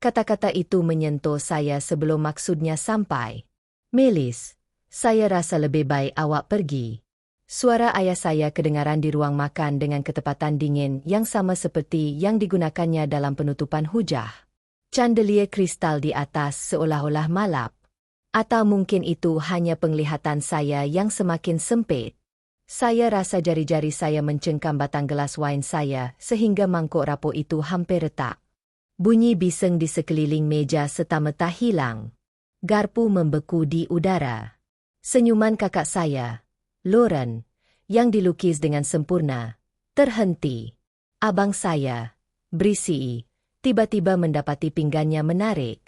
Kata-kata itu menyentuh saya sebelum maksudnya sampai. Melis, saya rasa lebih baik awak pergi. Suara ayah saya kedengaran di ruang makan dengan ketepatan dingin yang sama seperti yang digunakannya dalam penutupan hujah. Chandelier kristal di atas seolah-olah malap. Atau mungkin itu hanya penglihatan saya yang semakin sempit. Saya rasa jari-jari saya mencengkam batang gelas wain saya sehingga mangkuk rapuh itu hampir retak. Bunyi bising di sekeliling meja serta-merta hilang. Garpu membeku di udara. Senyuman kakak saya, Lauren, yang dilukis dengan sempurna, terhenti. Abang saya, Brissy, tiba-tiba mendapati pinggannya menarik.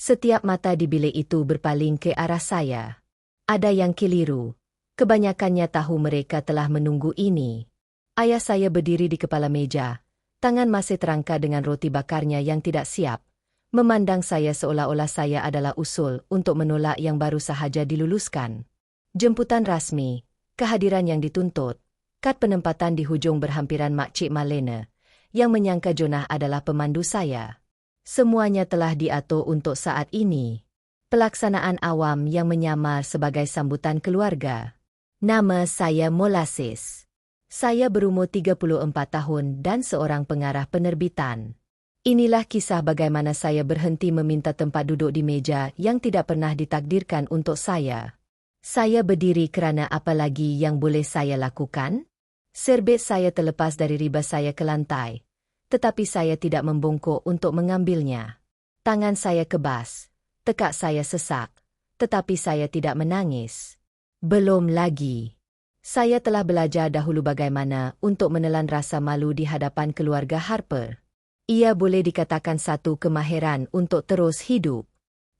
Setiap mata di bilik itu berpaling ke arah saya. Ada yang keliru. Kebanyakannya tahu mereka telah menunggu ini. Ayah saya berdiri di kepala meja. Tangan masih terangkat dengan roti bakarnya yang tidak siap, memandang saya seolah-olah saya adalah usul untuk menolak yang baru sahaja diluluskan. Jemputan rasmi, kehadiran yang dituntut, kad penempatan di hujung berhampiran Makcik Marlene, yang menyangka Jonah adalah pemandu saya. Semuanya telah diatur untuk saat ini. Pelaksanaan awam yang menyamar sebagai sambutan keluarga. Nama saya Molasses. Saya berumur 34 tahun dan seorang pengarah penerbitan. Inilah kisah bagaimana saya berhenti meminta tempat duduk di meja yang tidak pernah ditakdirkan untuk saya. Saya berdiri kerana apa lagi yang boleh saya lakukan? Serbet saya terlepas dari riba saya ke lantai, tetapi saya tidak membungkuk untuk mengambilnya. Tangan saya kebas, tekak saya sesak, tetapi saya tidak menangis. Belum lagi. Saya telah belajar dahulu bagaimana untuk menelan rasa malu di hadapan keluarga Harper. Ia boleh dikatakan satu kemahiran untuk terus hidup.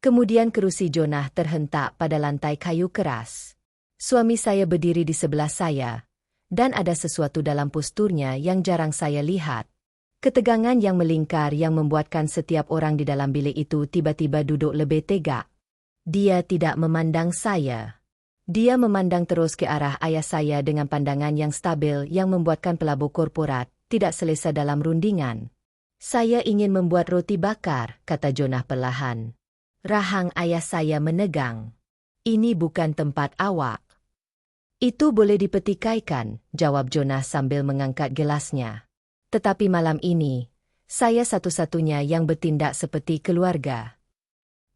Kemudian kerusi Jonah terhentak pada lantai kayu keras. Suami saya berdiri di sebelah saya, dan ada sesuatu dalam posturnya yang jarang saya lihat. Ketegangan yang melingkar yang membuatkan setiap orang di dalam bilik itu tiba-tiba duduk lebih tegak. Dia tidak memandang saya. Dia memandang terus ke arah ayah saya dengan pandangan yang stabil yang membuatkan pelabur korporat tidak selesa dalam rundingan. Saya ingin membuat roti bakar, kata Jonah perlahan. Rahang ayah saya menegang. Ini bukan tempat awak. Itu boleh dipetikaikan, jawab Jonah sambil mengangkat gelasnya. Tetapi malam ini, saya satu-satunya yang bertindak seperti keluarga.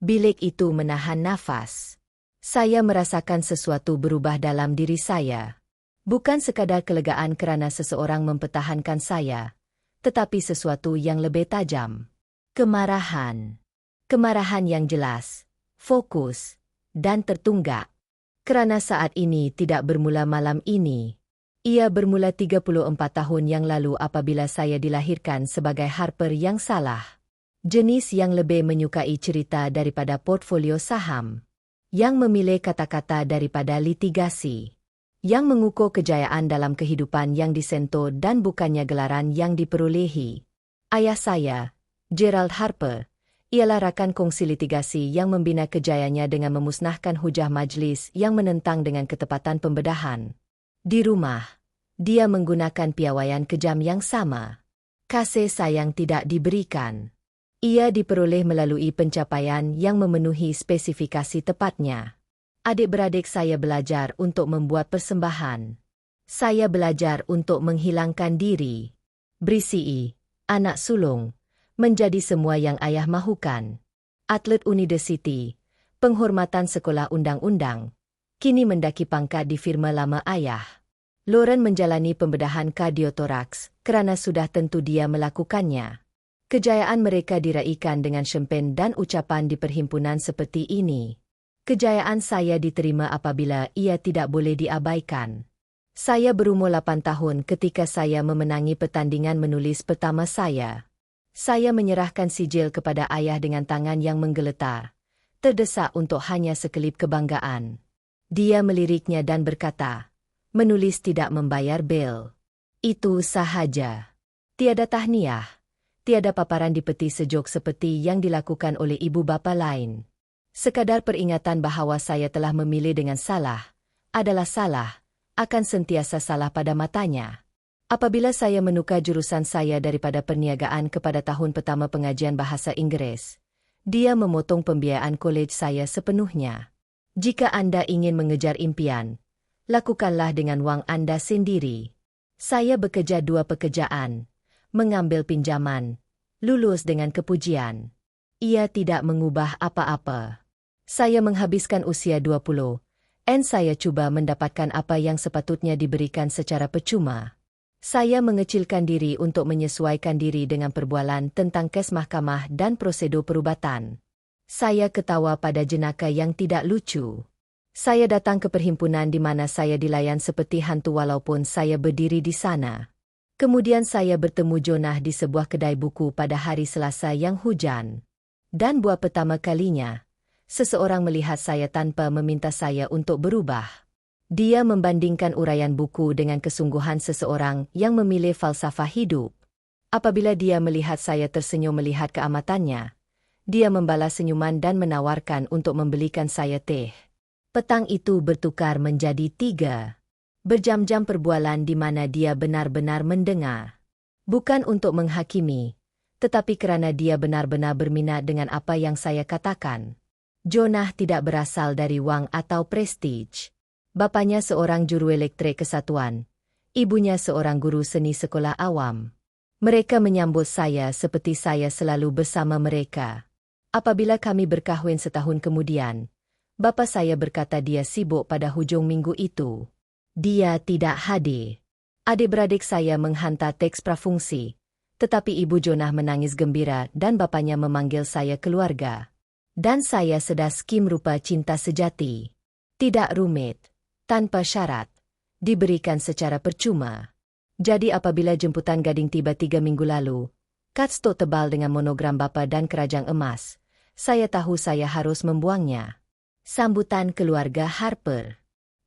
Bilik itu menahan nafas. Saya merasakan sesuatu berubah dalam diri saya. Bukan sekadar kelegaan kerana seseorang mempertahankan saya, tetapi sesuatu yang lebih tajam. Kemarahan. Kemarahan yang jelas, fokus, dan tertunggak. Kerana saat ini tidak bermula malam ini. Ia bermula 34 tahun yang lalu apabila saya dilahirkan sebagai Harper yang salah. Jenis yang lebih menyukai cerita daripada portfolio saham. Yang memilih kata-kata daripada litigasi. Yang mengukur kejayaan dalam kehidupan yang disentuh dan bukannya gelaran yang diperolehi. Ayah saya, Gerald Harper, ialah rakan kongsi litigasi yang membina kejayaannya dengan memusnahkan hujah majlis yang menentang dengan ketepatan pembedahan. Di rumah, dia menggunakan piawaian kejam yang sama. Kasih sayang tidak diberikan. Ia diperoleh melalui pencapaian yang memenuhi spesifikasi tepatnya. Adik-beradik saya belajar untuk membuat persembahan. Saya belajar untuk menghilangkan diri. Brissy, anak sulung, menjadi semua yang ayah mahukan. Atlet universiti, penghormatan sekolah undang-undang, kini mendaki pangkat di firma lama ayah. Lauren menjalani pembedahan kardiotoraks kerana sudah tentu dia melakukannya. Kejayaan mereka diraikan dengan syempen dan ucapan di perhimpunan seperti ini. Kejayaan saya diterima apabila ia tidak boleh diabaikan. Saya berumur 8 tahun ketika saya memenangi pertandingan menulis pertama saya. Saya menyerahkan sijil kepada ayah dengan tangan yang menggeletar, terdesak untuk hanya sekelip kebanggaan. Dia meliriknya dan berkata, menulis tidak membayar bel. Itu sahaja. Tiada tahniah. Tiada paparan di peti sejuk seperti yang dilakukan oleh ibu bapa lain. Sekadar peringatan bahawa saya telah memilih dengan salah, adalah salah, akan sentiasa salah pada matanya. Apabila saya menukar jurusan saya daripada perniagaan kepada tahun pertama pengajian bahasa Inggeris, dia memotong pembiayaan kolej saya sepenuhnya. Jika Anda ingin mengejar impian, lakukanlah dengan wang Anda sendiri. Saya bekerja 2 pekerjaan, mengambil pinjaman, lulus dengan kepujian. Ia tidak mengubah apa-apa. Saya menghabiskan usia 20, dan saya cuba mendapatkan apa yang sepatutnya diberikan secara percuma. Saya mengecilkan diri untuk menyesuaikan diri dengan perbualan tentang kes mahkamah dan prosedur perubatan. Saya ketawa pada jenaka yang tidak lucu. Saya datang ke perhimpunan di mana saya dilayan seperti hantu walaupun saya berdiri di sana. Kemudian saya bertemu Jonah di sebuah kedai buku pada hari Selasa yang hujan. Dan buat pertama kalinya, seseorang melihat saya tanpa meminta saya untuk berubah. Dia membandingkan uraian buku dengan kesungguhan seseorang yang memilih falsafah hidup. Apabila dia melihat saya tersenyum melihat keamatannya, dia membalas senyuman dan menawarkan untuk membelikan saya teh. Petang itu bertukar menjadi 3 berjam-jam perbualan di mana dia benar-benar mendengar. Bukan untuk menghakimi, tetapi kerana dia benar-benar berminat dengan apa yang saya katakan. Jonah tidak berasal dari wang atau prestige. Bapaknya seorang juru elektrik kesatuan, ibunya seorang guru seni sekolah awam. Mereka menyambut saya seperti saya selalu bersama mereka. Apabila kami berkahwin setahun kemudian, bapa saya berkata dia sibuk pada hujung minggu itu. Dia tidak hadir. Adik-beradik saya menghantar teks prafungsi, tetapi ibu Jonah menangis gembira dan bapaknya memanggil saya keluarga. Dan saya sedar skim rupa cinta sejati. Tidak rumit, tanpa syarat, diberikan secara percuma. Jadi apabila jemputan gading tiba 3 minggu lalu, cardstock tebal dengan monogram bapa dan kerajang emas, saya tahu saya harus membuangnya. Sambutan keluarga Harper.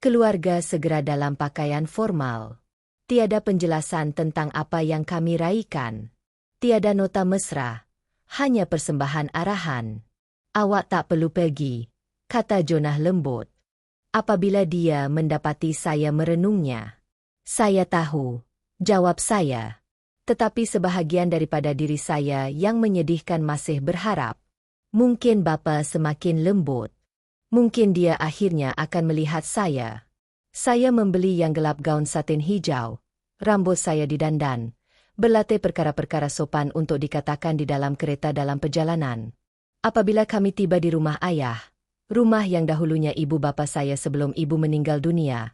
Keluarga segera dalam pakaian formal. Tiada penjelasan tentang apa yang kami raikan. Tiada nota mesra, hanya persembahan arahan. Awak tak perlu pergi, kata Jonah lembut. Apabila dia mendapati saya merenungnya. Saya tahu, jawab saya. Tetapi sebahagian daripada diri saya yang menyedihkan masih berharap. Mungkin bapa semakin lembut. Mungkin dia akhirnya akan melihat saya. Saya membeli yang gelap gaun satin hijau. Rambut saya didandan. Berlatih perkara-perkara sopan untuk dikatakan di dalam kereta dalam perjalanan. Apabila kami tiba di rumah ayah, rumah yang dahulunya ibu bapa saya sebelum ibu meninggal dunia,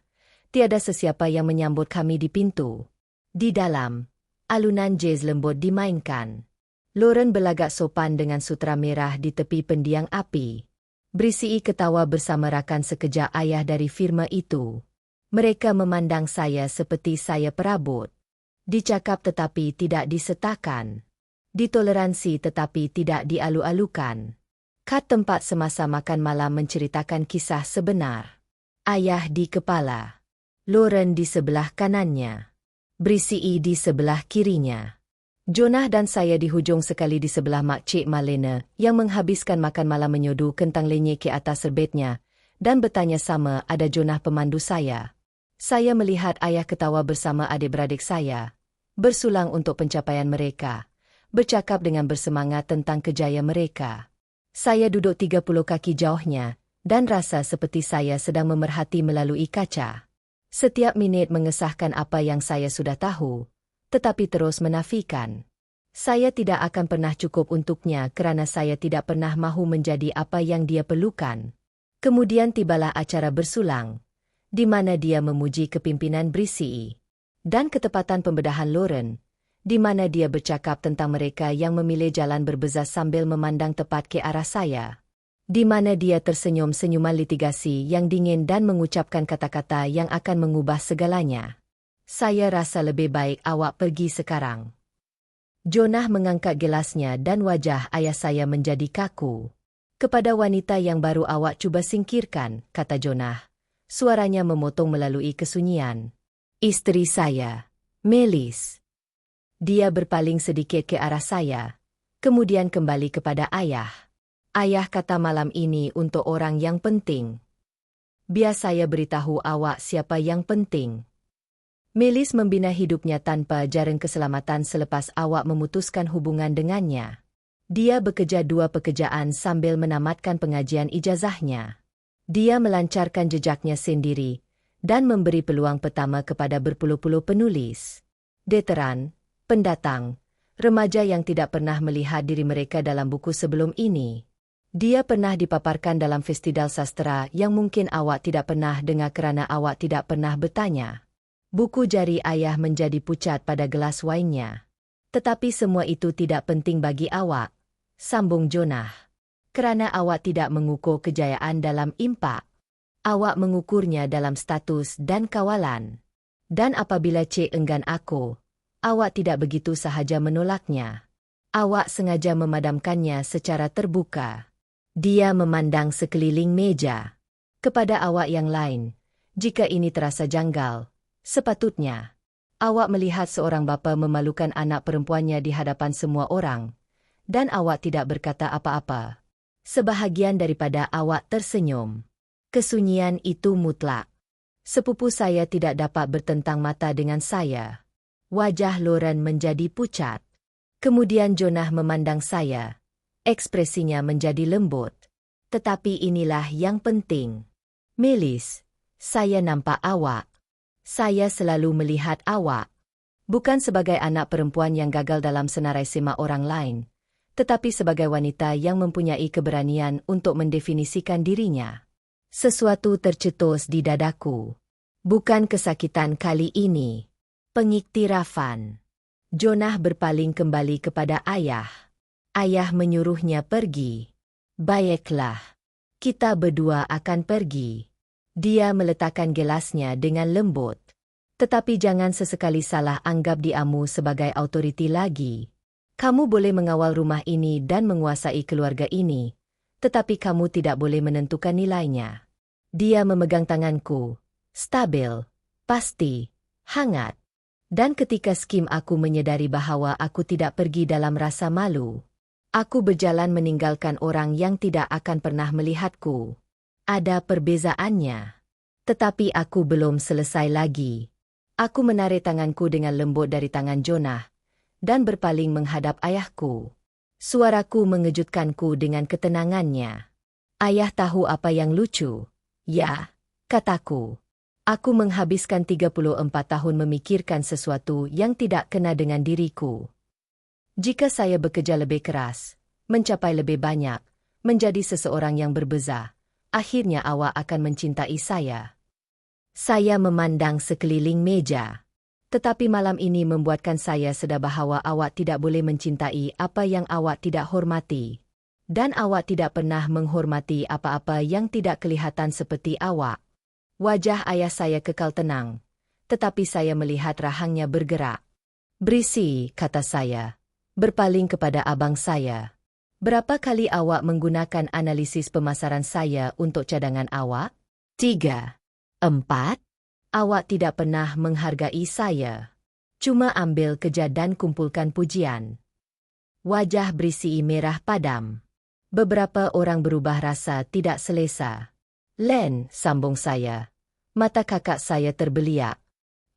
tiada sesiapa yang menyambut kami di pintu. Di dalam, alunan jazz lembut dimainkan. Lauren berlagak sopan dengan sutra merah di tepi pendiang api. Berisii ketawa bersama rakan sekerja ayah dari firma itu. Mereka memandang saya seperti saya perabot. Dicakap tetapi tidak disertakan. Ditoleransi tetapi tidak dialu-alukan. Kad tempat semasa makan malam menceritakan kisah sebenar. Ayah di kepala. Lauren di sebelah kanannya. Berisii di sebelah kirinya. Jonah dan saya di hujung sekali di sebelah Mak Cik Malena yang menghabiskan makan malam menyodu kentang lenyek ke atas serbetnya dan bertanya sama ada Jonah pemandu saya. Saya melihat ayah ketawa bersama adik-beradik saya, bersulang untuk pencapaian mereka, bercakap dengan bersemangat tentang kejayaan mereka. Saya duduk 30 kaki jauhnya dan rasa seperti saya sedang memerhati melalui kaca. Setiap minit mengesahkan apa yang saya sudah tahu, tetapi terus menafikan. Saya tidak akan pernah cukup untuknya kerana saya tidak pernah mahu menjadi apa yang dia perlukan. Kemudian tibalah acara bersulang, di mana dia memuji kepimpinan Berisii, dan ketepatan pembedahan Lauren, di mana dia bercakap tentang mereka yang memilih jalan berbeza sambil memandang tepat ke arah saya, di mana dia tersenyum senyuman litigasi yang dingin dan mengucapkan kata-kata yang akan mengubah segalanya. Saya rasa lebih baik awak pergi sekarang. Jonah mengangkat gelasnya dan wajah ayah saya menjadi kaku. Kepada wanita yang baru awak cuba singkirkan, kata Jonah. Suaranya memotong melalui kesunyian. Istri saya, Melis. Dia berpaling sedikit ke arah saya, kemudian kembali kepada ayah. Ayah kata malam ini untuk orang yang penting. Biar saya beritahu awak siapa yang penting. Melis membina hidupnya tanpa jaring keselamatan selepas awak memutuskan hubungan dengannya. Dia bekerja 2 pekerjaan sambil menamatkan pengajian ijazahnya. Dia melancarkan jejaknya sendiri dan memberi peluang pertama kepada berpuluh-puluh penulis, veteran, pendatang, remaja yang tidak pernah melihat diri mereka dalam buku sebelum ini. Dia pernah dipaparkan dalam festival sastra yang mungkin awak tidak pernah dengar kerana awak tidak pernah bertanya. Buku jari ayah menjadi pucat pada gelas wainnya. Tetapi semua itu tidak penting bagi awak, sambung Jonah. Kerana awak tidak mengukur kejayaan dalam impak. Awak mengukurnya dalam status dan kawalan. Dan apabila Cik enggan aku, awak tidak begitu sahaja menolaknya. Awak sengaja memadamkannya secara terbuka. Dia memandang sekeliling meja. Kepada awak yang lain, jika ini terasa janggal, sepatutnya awak melihat seorang bapa memalukan anak perempuannya di hadapan semua orang, dan awak tidak berkata apa-apa. Sebahagian daripada awak tersenyum. Kesunyian itu mutlak. Sepupu saya tidak dapat bertentang mata dengan saya. Wajah Lauren menjadi pucat. Kemudian Jonah memandang saya. Ekspresinya menjadi lembut. Tetapi inilah yang penting. Melis, saya nampak awak. Saya selalu melihat awak. Bukan sebagai anak perempuan yang gagal dalam senarai semak orang lain, tetapi sebagai wanita yang mempunyai keberanian untuk mendefinisikan dirinya. Sesuatu tercetus di dadaku. Bukan kesakitan kali ini. Pengiktirafan. Jonah berpaling kembali kepada ayah. Ayah menyuruhnya pergi. Baiklah. Kita berdua akan pergi. Dia meletakkan gelasnya dengan lembut. Tetapi jangan sesekali salah anggap diamu sebagai autoriti lagi. Kamu boleh mengawal rumah ini dan menguasai keluarga ini, tetapi kamu tidak boleh menentukan nilainya. Dia memegang tanganku. Stabil, pasti, hangat. Dan ketika skim aku menyadari bahawa aku tidak pergi dalam rasa malu. Aku berjalan meninggalkan orang yang tidak akan pernah melihatku. Ada perbezaannya. Tetapi aku belum selesai lagi. Aku menarik tanganku dengan lembut dari tangan Jonah dan berpaling menghadap ayahku. Suaraku mengejutkanku dengan ketenangannya. Ayah tahu apa yang lucu? Ya, kataku. Aku menghabiskan 34 tahun memikirkan sesuatu yang tidak kena dengan diriku. Jika saya bekerja lebih keras, mencapai lebih banyak, menjadi seseorang yang berbeza, akhirnya awak akan mencintai saya. Saya memandang sekeliling meja. Tetapi malam ini membuatkan saya sedar bahawa awak tidak boleh mencintai apa yang awak tidak hormati. Dan awak tidak pernah menghormati apa-apa yang tidak kelihatan seperti awak. Wajah ayah saya kekal tenang. Tetapi saya melihat rahangnya bergerak. Berisi, kata saya. Berpaling kepada abang saya. Berapa kali awak menggunakan analisis pemasaran saya untuk cadangan awak? 3. 4. Awak tidak pernah menghargai saya. Cuma ambil kerja dan kumpulkan pujian. Wajah berisi merah padam. Beberapa orang berubah rasa tidak selesa. Len, sambung saya. Mata kakak saya terbeliak.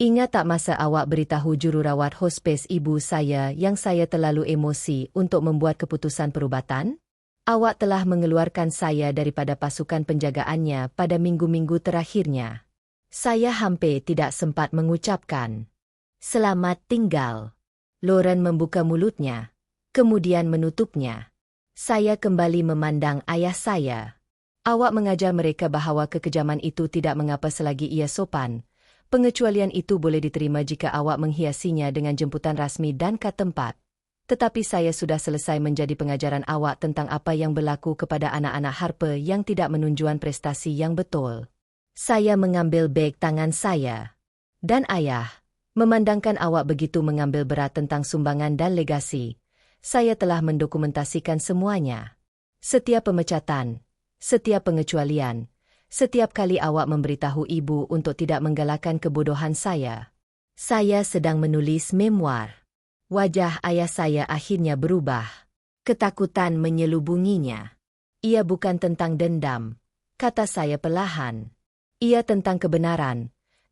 Ingat tak masa awak beritahu jururawat hospes ibu saya yang saya terlalu emosi untuk membuat keputusan perubatan? Awak telah mengeluarkan saya daripada pasukan penjagaannya pada minggu-minggu terakhirnya. Saya hampir tidak sempat mengucapkan selamat tinggal. Lauren membuka mulutnya, kemudian menutupnya. Saya kembali memandang ayah saya. Awak mengajar mereka bahawa kekejaman itu tidak mengapa selagi ia sopan. Pengecualian itu boleh diterima jika awak menghiasinya dengan jemputan rasmi dan kad tempat. Tetapi saya sudah selesai menjadi pengajaran awak tentang apa yang berlaku kepada anak-anak Harper yang tidak menunjukkan prestasi yang betul. Saya mengambil beg tangan saya. Dan ayah, memandangkan awak begitu mengambil berat tentang sumbangan dan legasi, saya telah mendokumentasikan semuanya. Setiap pemecatan, setiap pengecualian, setiap kali awak memberitahu ibu untuk tidak menggalakkan kebodohan saya. Saya sedang menulis memoir. Wajah ayah saya akhirnya berubah. Ketakutan menyelubunginya. Ia bukan tentang dendam, kata saya perlahan. Ia tentang kebenaran,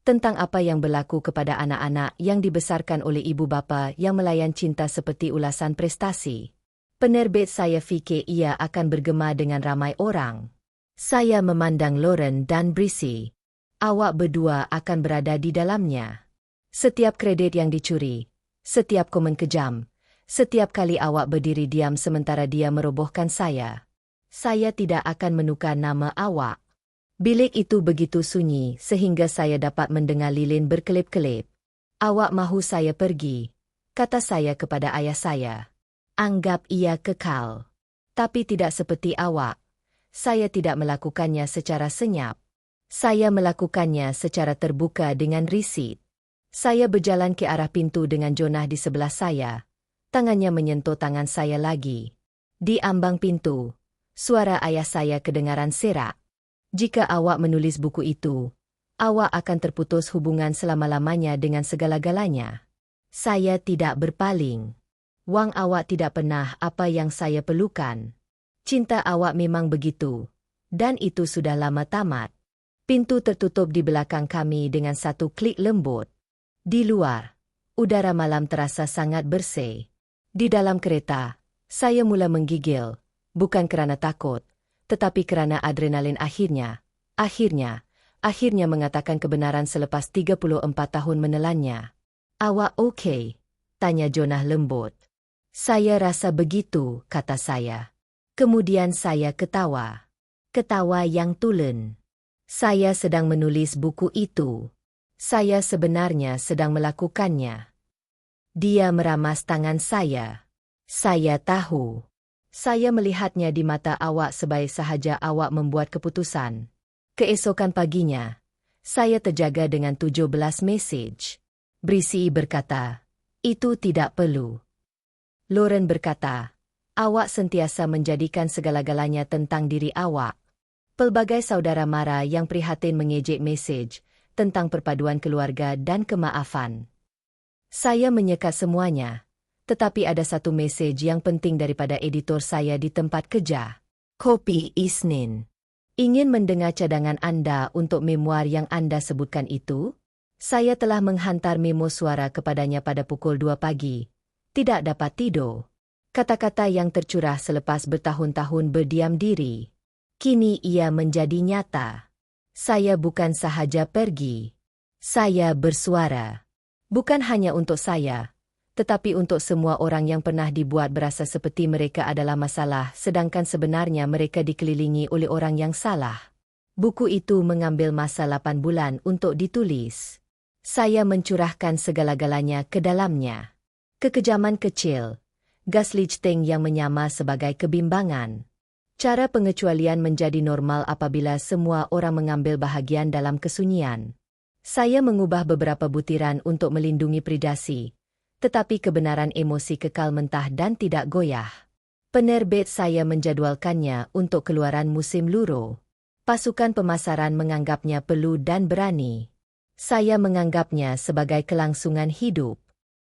tentang apa yang berlaku kepada anak-anak yang dibesarkan oleh ibu bapa yang melayan cinta seperti ulasan prestasi. Penerbit saya fikir ia akan bergema dengan ramai orang. Saya memandang Lauren dan Brissy. Awak berdua akan berada di dalamnya. Setiap kredit yang dicuri, setiap komen kejam, setiap kali awak berdiri diam sementara dia merobohkan saya tidak akan menukar nama awak. Bilik itu begitu sunyi sehingga saya dapat mendengar lilin berkelip-kelip. Awak mahu saya pergi, kata saya kepada ayah saya. Anggap ia kekal. Tapi tidak seperti awak. Saya tidak melakukannya secara senyap. Saya melakukannya secara terbuka dengan risit. Saya berjalan ke arah pintu dengan Jonah di sebelah saya. Tangannya menyentuh tangan saya lagi. Di ambang pintu, suara ayah saya kedengaran serak. Jika awak menulis buku itu, awak akan terputus hubungan selama-lamanya dengan segala-galanya. Saya tidak berpaling. Wang awak tidak pernah apa yang saya perlukan. Cinta awak memang begitu. Dan itu sudah lama tamat. Pintu tertutup di belakang kami dengan satu klik lembut. Di luar, udara malam terasa sangat bersih. Di dalam kereta, saya mula menggigil. Bukan kerana takut, tetapi kerana adrenalin akhirnya mengatakan kebenaran selepas 34 tahun menelannya. Awak okey? Tanya Jonah lembut. Saya rasa begitu, kata saya. Kemudian saya ketawa. Ketawa yang tulen. Saya sedang menulis buku itu. Saya sebenarnya sedang melakukannya. Dia meramas tangan saya. Saya tahu. Saya melihatnya di mata awak sebaik sahaja awak membuat keputusan. Keesokan paginya, saya terjaga dengan 17 mesej. Brissy berkata, itu tidak perlu. Lauren berkata, awak sentiasa menjadikan segala-galanya tentang diri awak. Pelbagai saudara mara yang prihatin mengejek mesej tentang perpaduan keluarga dan kemaafan. Saya menyekat semuanya, tetapi ada satu mesej yang penting daripada editor saya di tempat kerja. Kopi Isnin. Ingin mendengar cadangan Anda untuk memoir yang Anda sebutkan itu? Saya telah menghantar memo suara kepadanya pada pukul 2 pagi. Tidak dapat tidur. Kata-kata yang tercurah selepas bertahun-tahun berdiam diri. Kini ia menjadi nyata. Saya bukan sahaja pergi. Saya bersuara. Bukan hanya untuk saya, tetapi untuk semua orang yang pernah dibuat berasa seperti mereka adalah masalah, sedangkan sebenarnya mereka dikelilingi oleh orang yang salah. Buku itu mengambil masa 8 bulan untuk ditulis. Saya mencurahkan segala-galanya ke dalamnya. Kekejaman kecil, gaslighting yang menyamar sebagai kebimbangan. Cara pengecualian menjadi normal apabila semua orang mengambil bahagian dalam kesunyian. Saya mengubah beberapa butiran untuk melindungi privasi, tetapi kebenaran emosi kekal mentah dan tidak goyah. Penerbit saya menjadualkannya untuk keluaran musim luruh. Pasukan pemasaran menganggapnya perlu dan berani. Saya menganggapnya sebagai kelangsungan hidup.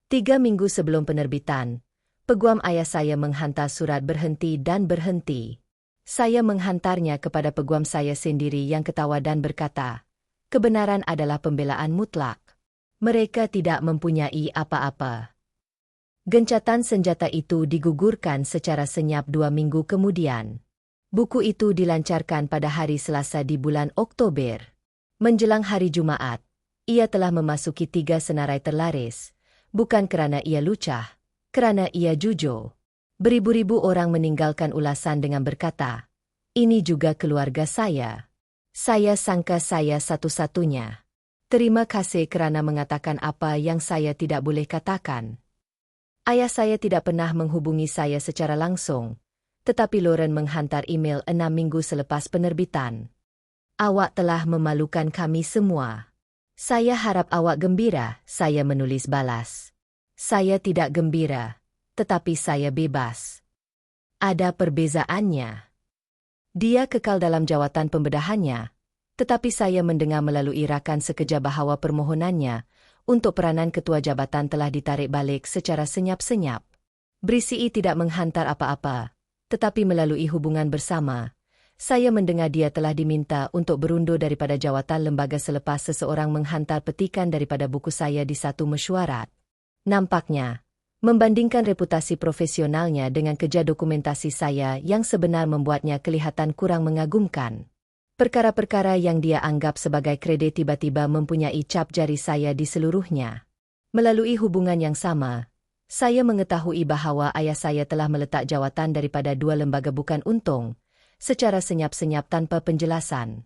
3 minggu sebelum penerbitan, peguam ayah saya menghantar surat berhenti dan berhenti. Saya menghantarnya kepada peguam saya sendiri yang ketawa dan berkata, kebenaran adalah pembelaan mutlak. Mereka tidak mempunyai apa-apa. Gencatan senjata itu digugurkan secara senyap 2 minggu kemudian. Buku itu dilancarkan pada hari Selasa di bulan Oktober. Menjelang hari Jumaat, ia telah memasuki 3 senarai terlaris. Bukan kerana ia lucah, kerana ia jujur. Beribu-ribu orang meninggalkan ulasan dengan berkata, ini juga keluarga saya. Saya sangka saya satu-satunya. Terima kasih kerana mengatakan apa yang saya tidak boleh katakan. Ayah saya tidak pernah menghubungi saya secara langsung, tetapi Lauren menghantar email 6 minggu selepas penerbitan. Awak telah memalukan kami semua. Saya harap awak gembira, saya menulis balas. Saya tidak gembira, tetapi saya bebas. Ada perbezaannya. Dia kekal dalam jawatan pembedahannya, tetapi saya mendengar melalui rakan sekejap bahawa permohonannya untuk peranan ketua jabatan telah ditarik balik secara senyap-senyap. Brissy tidak menghantar apa-apa, tetapi melalui hubungan bersama, Saya mendengar dia telah diminta untuk berundur daripada jawatan lembaga selepas seseorang menghantar petikan daripada buku saya di satu mesyuarat. Nampaknya, membandingkan reputasi profesionalnya dengan kerja dokumentasi saya yang sebenar membuatnya kelihatan kurang mengagumkan. Perkara-perkara yang dia anggap sebagai kredit tiba-tiba mempunyai cap jari saya di seluruhnya. Melalui hubungan yang sama, saya mengetahui bahawa ayah saya telah meletak jawatan daripada dua lembaga bukan untung, secara senyap-senyap tanpa penjelasan.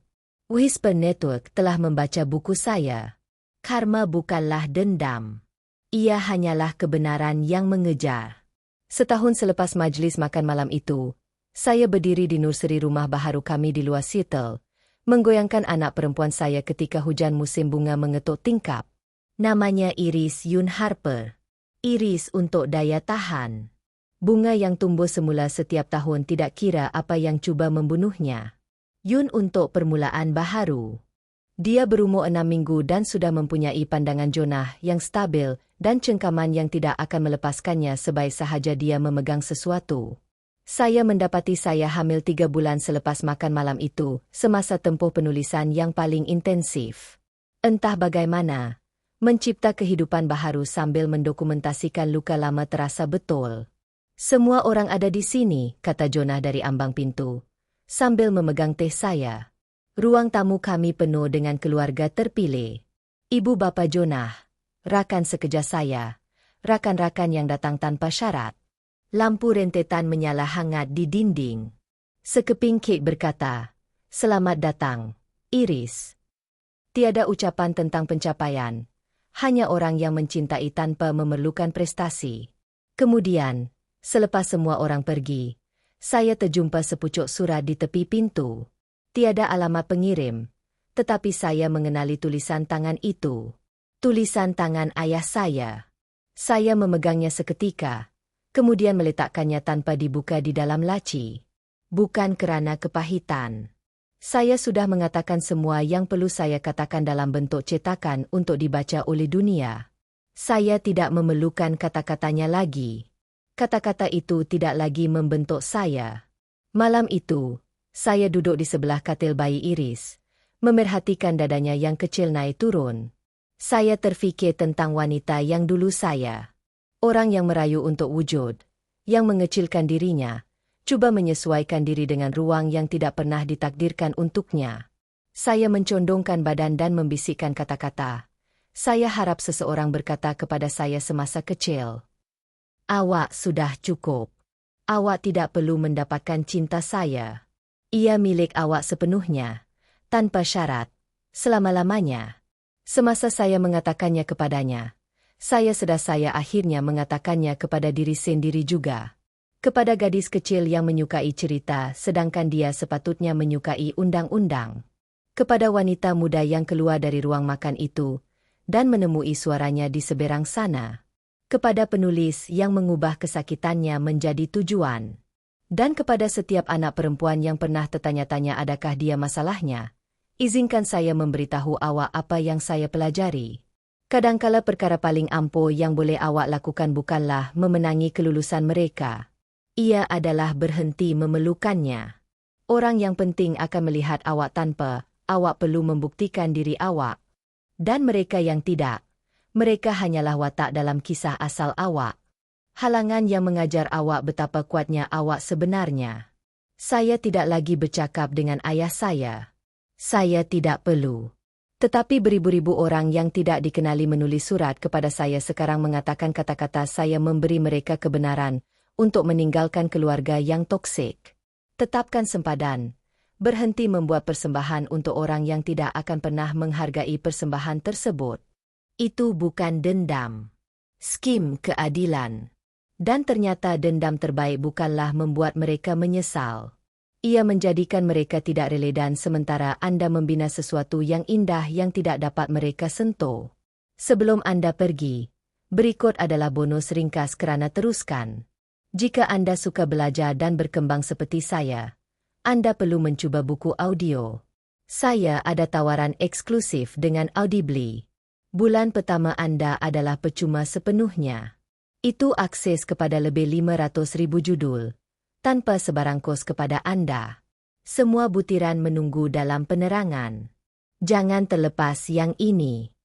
Whisper Network telah membaca buku saya. Karma bukanlah dendam. Ia hanyalah kebenaran yang mengejar. Setahun selepas majlis makan malam itu, saya berdiri di nursery rumah baharu kami di luar Seattle, menggoyangkan anak perempuan saya ketika hujan musim bunga mengetuk tingkap. Namanya Iris Yun Harper. Iris untuk daya tahan. Bunga yang tumbuh semula setiap tahun tidak kira apa yang cuba membunuhnya. Yun untuk permulaan baharu. Dia berumur 6 minggu dan sudah mempunyai pandangan jonah yang stabil dan cengkaman yang tidak akan melepaskannya sebaik sahaja dia memegang sesuatu. Saya mendapati saya hamil 3 bulan selepas makan malam itu, semasa tempoh penulisan yang paling intensif. Entah bagaimana, mencipta kehidupan baharu sambil mendokumentasikan luka lama terasa betul. Semua orang ada di sini, kata Jonah dari ambang pintu, sambil memegang teh saya. Ruang tamu kami penuh dengan keluarga terpilih. Ibu bapa Jonah, rakan sekerja saya, rakan-rakan yang datang tanpa syarat. Lampu rentetan menyala hangat di dinding. Sekeping kek berkata, "Selamat datang, Iris." Tiada ucapan tentang pencapaian, hanya orang yang mencintai tanpa memerlukan prestasi. Kemudian, selepas semua orang pergi, saya terjumpa sepucuk surat di tepi pintu. Tiada alamat pengirim, tetapi saya mengenali tulisan tangan itu. Tulisan tangan ayah saya. Saya memegangnya seketika, kemudian meletakkannya tanpa dibuka di dalam laci. Bukan kerana kepahitan. Saya sudah mengatakan semua yang perlu saya katakan dalam bentuk cetakan untuk dibaca oleh dunia. Saya tidak memerlukan kata-katanya lagi. Kata-kata itu tidak lagi membentuk saya. Malam itu, saya duduk di sebelah katil bayi Iris, memerhatikan dadanya yang kecil naik turun. Saya terfikir tentang wanita yang dulu saya. Orang yang merayu untuk wujud, yang mengecilkan dirinya, cuba menyesuaikan diri dengan ruang yang tidak pernah ditakdirkan untuknya. Saya mencondongkan badan dan membisikkan kata-kata. Saya harap seseorang berkata kepada saya semasa kecil, "Awak sudah cukup. Awak tidak perlu mendapatkan cinta saya. Ia milik awak sepenuhnya, tanpa syarat, selama-lamanya." Semasa saya mengatakannya kepadanya, saya akhirnya mengatakannya kepada diri sendiri juga. Kepada gadis kecil yang menyukai cerita sedangkan dia sepatutnya menyukai undang-undang. Kepada wanita muda yang keluar dari ruang makan itu dan menemui suaranya di seberang sana. Kepada penulis yang mengubah kesakitannya menjadi tujuan. Dan kepada setiap anak perempuan yang pernah tertanya-tanya adakah dia masalahnya, izinkan saya memberitahu awak apa yang saya pelajari. Kadangkala perkara paling ampuh yang boleh awak lakukan bukanlah memenangi kelulusan mereka. Ia adalah berhenti memerlukannya. Orang yang penting akan melihat awak tanpa awak perlu membuktikan diri awak. Dan mereka yang tidak, mereka hanyalah watak dalam kisah asal awak. Halangan yang mengajar awak betapa kuatnya awak sebenarnya. Saya tidak lagi bercakap dengan ayah saya. Saya tidak perlu. Tetapi beribu-ribu orang yang tidak dikenali menulis surat kepada saya sekarang mengatakan kata-kata saya memberi mereka kebenaran untuk meninggalkan keluarga yang toksik. Tetapkan sempadan. Berhenti membuat persembahan untuk orang yang tidak akan pernah menghargai persembahan tersebut. Itu bukan dendam. Skim keadilan. Dan ternyata dendam terbaik bukanlah membuat mereka menyesal. Ia menjadikan mereka tidak relevan sementara Anda membina sesuatu yang indah yang tidak dapat mereka sentuh. Sebelum Anda pergi, berikut adalah bonus ringkas kerana teruskan. Jika Anda suka belajar dan berkembang seperti saya, Anda perlu mencuba buku audio. Saya ada tawaran eksklusif dengan Audibly. Bulan pertama Anda adalah percuma sepenuhnya. Itu akses kepada lebih 500,000 judul, tanpa sebarang kos kepada Anda. Semua butiran menunggu dalam penerangan. Jangan terlepas yang ini.